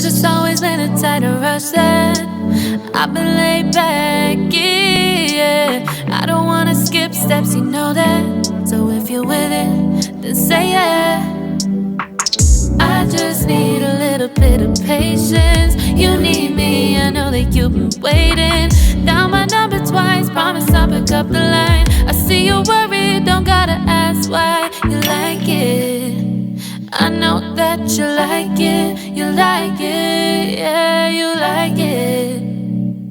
just always been the type to rush that. I've been laid back, yeah. I don't wanna skip steps, you know that. So if you're with it, then say yeah. I just need a little bit of patience. You need me, I know that you've been waiting. Down my number twice, promise I'll pick up the line. I see you worried, don't gotta ask why. You like it, I know that you like it. You like it, yeah, you like it.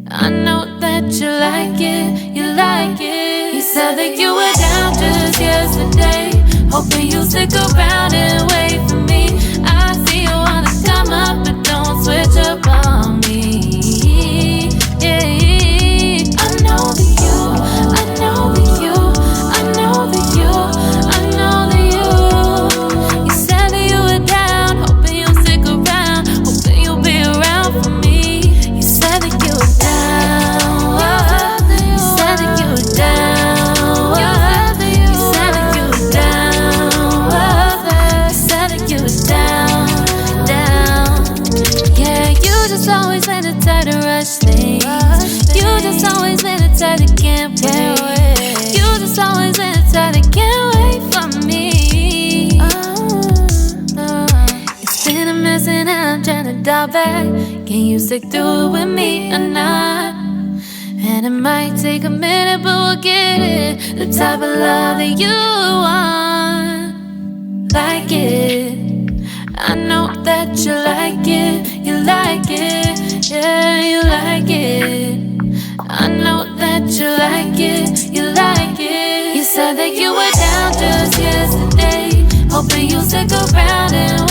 I know that you like it, you like it. You said that you were down just yesterday, hoping you'll stick around and wait for me. I see you wanna come up, but don't switch up on me. Yeah, I know that you, I know that you, I know that you, I know that you. You said that you were down, hoping you'll stick around, hoping you'll be around for me. You said that you were down, you said that you were down, you said that you were down, you said that you were down, down. Yeah, you just always been the type to rush things. You just always been the type that can't wait. You just always been the type that can't wait for me. It's been a mess and I'm trying to dial back. Can you stick through it with me or not? And it might take a minute, but we'll get it. The type of love that you want, like it. I know that you like it, you like it, yeah, you like it. I know that you like it, you like it. You said that you were down just yesterday, hoping you'll stick around and